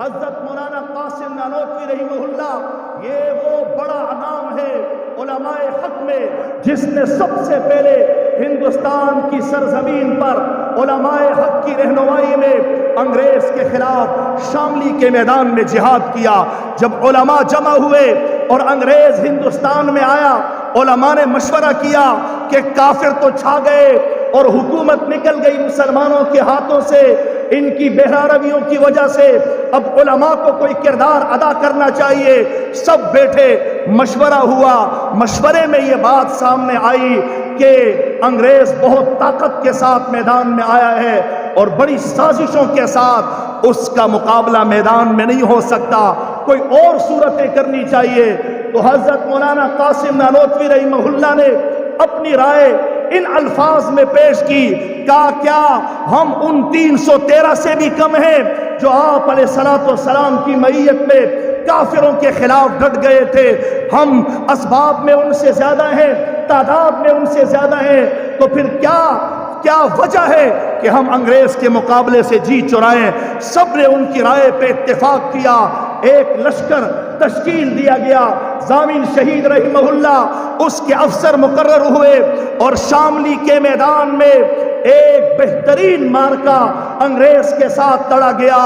حضرت مولانا قاسم نانوتوی رحمہ اللہ، یہ وہ بڑا نام ہے علماء حق میں جس نے سب سے پہلے ہندوستان کی سرزمین پر علماء حق کی رہنمائی میں انگریز کے خلاف شاملی کے میدان میں جہاد کیا۔ جب علماء جمع ہوئے اور انگریز ہندوستان میں آیا، علماء نے مشورہ کیا کہ کافر تو چھا گئے اور حکومت نکل گئی مسلمانوں کے ہاتھوں سے، ان کی بہرا رویوں کی وجہ سے اب علماء کو کوئی کردار ادا کرنا چاہیے۔ سب بیٹھے، مشورہ ہوا، مشورے میں یہ بات سامنے آئی کہ انگریز بہت طاقت کے ساتھ میدان میں آیا ہے اور بڑی سازشوں کے ساتھ اس کا مقابلہ میدان میں نہیں ہو سکتا، کوئی اور صورتیں کرنی چاہیے۔ تو حضرت مولانا قاسم نانوتوی رحمہ اللہ نے اپنی رائے ان الفاظ میں پیش کی، کہا کیا ہم ان 313 سے بھی کم ہیں جو آپ علیہ السلام کی معیت میں کافروں کے خلاف ڈٹ گئے تھے؟ ہم اسباب میں ان سے زیادہ ہیں، تعداد میں ان سے زیادہ ہیں، تو پھر کیا وجہ ہے کہ ہم انگریز کے مقابلے سے جی چرائیں؟ سب نے ان کی رائے پہ اتفاق کیا، ایک لشکر تشکیل دیا گیا، ضامن شہید رحمہ اللہ اس کے افسر مقرر ہوئے اور شاملی کے میدان میں ایک بہترین مارکا انگریز کے ساتھ لڑا گیا،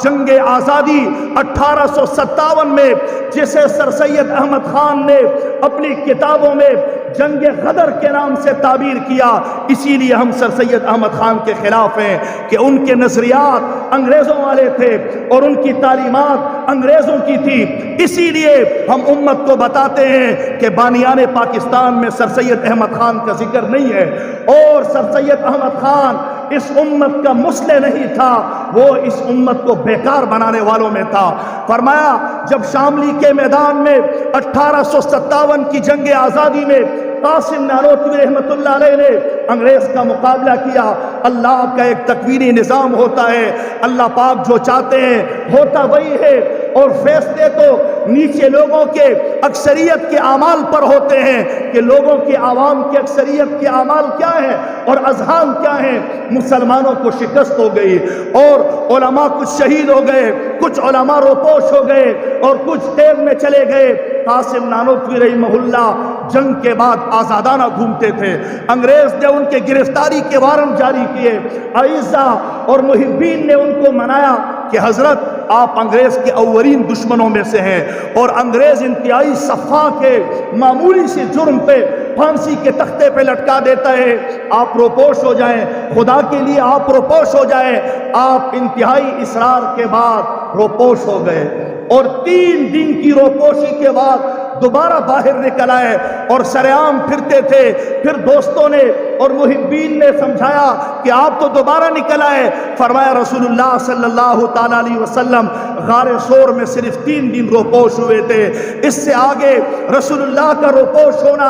جنگ آزادی 1857 میں، جسے سر سید احمد خان نے اپنی کتابوں میں جنگ غدر کے نام سے تعبیر کیا۔ اسی لیے ہم سر سید احمد خان کے خلاف ہیں کہ ان کے نظریات انگریزوں والے تھے اور ان کی تعلیمات انگریزوں کی تھی۔ اسی لیے ہم امت کو بتاتے ہیں کہ بانیان پاکستان میں سر سید احمد خان کا ذکر نہیں ہے، اور سر سید احمد خان اس امت کا مصلح نہیں تھا، وہ اس امت کو بیکار بنانے والوں میں تھا۔ فرمایا جب شاملی کے میدان میں 1857 کی جنگ آزادی میں قاسم نانوتوی رحمۃ اللہ علیہ نے انگریز کا مقابلہ کیا، اللہ کا ایک تکوینی نظام ہوتا ہے، اللہ پاک جو چاہتے ہیں ہوتا وہی ہے، اور فیصلے تو نیچے لوگوں کے اکثریت کے اعمال پر ہوتے ہیں کہ لوگوں کی عوام کی اکثریت کے اعمال کیا ہیں اور اذہان کیا ہیں۔ مسلمانوں کو شکست ہو گئی اور علماء کچھ شہید ہو گئے، کچھ علماء روپوش ہو گئے اور کچھ قید میں چلے گئے۔ قاسم نانوتوی رحمہ اللہ جنگ کے بعد آزادانہ گھومتے تھے، انگریز نے ان کے گرفتاری کے وارنٹ جاری کیے، اعزا اور محبین نے ان کو منایا کہ حضرت آپ انگریز کے اولین دشمنوں میں سے ہیں، اور انگریز انتہائی صفاق ہے، معمولی سی جرم پہ پھانسی کے تختے پہ لٹکا دیتا ہے، آپ روپوش ہو جائیں، خدا کے لیے آپ روپوش ہو جائیں۔ آپ انتہائی اصرار کے بعد روپوش ہو گئے، اور 3 دن کی روپوشی کے بعد دوبارہ باہر نکل آئے اور سرعام پھرتے تھے۔ پھر دوستوں نے اور محبین نے سمجھایا کہ آپ تو دوبارہ نکل آئے۔ فرمایا رسول اللہ صلی اللہ تعالی علیہ وسلم غار ثور میں صرف 3 دن روپوش ہوئے تھے، اس سے آگے رسول اللہ کا روپوش ہونا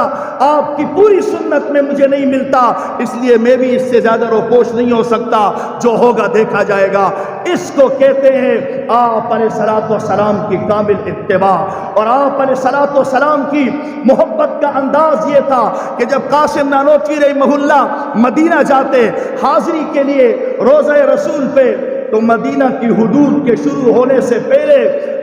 آپ کی پوری سنت میں مجھے نہیں ملتا، اس لیے میں بھی اس سے زیادہ روپوش نہیں ہو سکتا، جو ہوگا دیکھا جائے گا۔ اس کو کہتے ہیں آپ علیہ الصلوۃ والسلام کی کامل اتباع، اور آپ علیہ الصلوۃ والسلام کی محبت کا انداز یہ تھا کہ جب قاسم نانوتوی رحمہ اللہ مدینہ جاتے حاضری کے لیے روضہ رسول پہ، تو مدینہ کی حدود کے شروع ہونے سے پہلے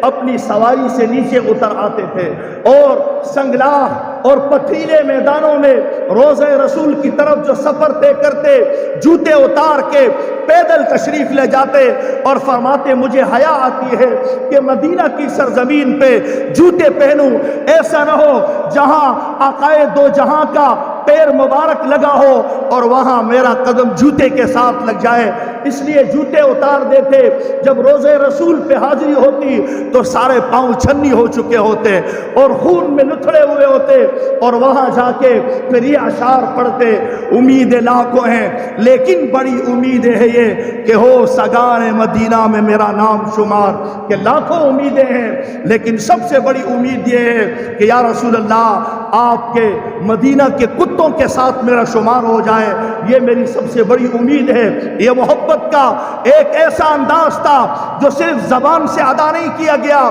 اپنی سواری سے نیچے اتر آتے تھے اور سنگلاخ اور پتھریلے میدانوں میں روضہ رسول کی طرف جو سفر طے کرتے، جوتے اتار کے پیدل تشریف لے جاتے اور فرماتے مجھے حیا آتی ہے کہ مدینہ کی سرزمین پہ جوتے پہنوں، ایسا نہ ہو جہاں آقائے دو جہاں کا پیر مبارک لگا ہو اور وہاں میرا قدم جوتے کے ساتھ لگ جائے، اس لیے جوتے اتار دیتے۔ جب روضہ رسول پہ حاضری ہوتی تو سارے پاؤں چھنی ہو چکے ہوتے اور خون میں لتھڑے ہوئے ہوتے، اور وہاں جا کے پھر یہ اشعار پڑھتے، امیدیں لاکھوں ہیں لیکن بڑی امید ہے یہ کہ ہو سگان مدینہ میں میرا نام شمار، کہ لاکھوں امیدیں ہیں لیکن سب سے بڑی امید یہ ہے کہ یا رسول اللہ آپ کے مدینہ کے کتوں کے ساتھ میرا شمار ہو جائے، یہ میری سب سے بڑی امید ہے۔ یہ محبت کا ایک ایسا انداز تھا جو صرف زبان سے ادا نہیں کیا گیا،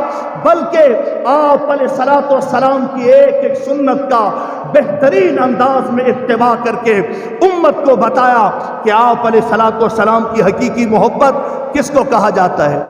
بلکہ آپ علیہ الصلوۃ والسلام کی ایک ایک سنت کا بہترین انداز میں اتباع کر کے امت کو بتایا کہ آپ علیہ الصلوۃ والسلام کی حقیقی محبت کس کو کہا جاتا ہے۔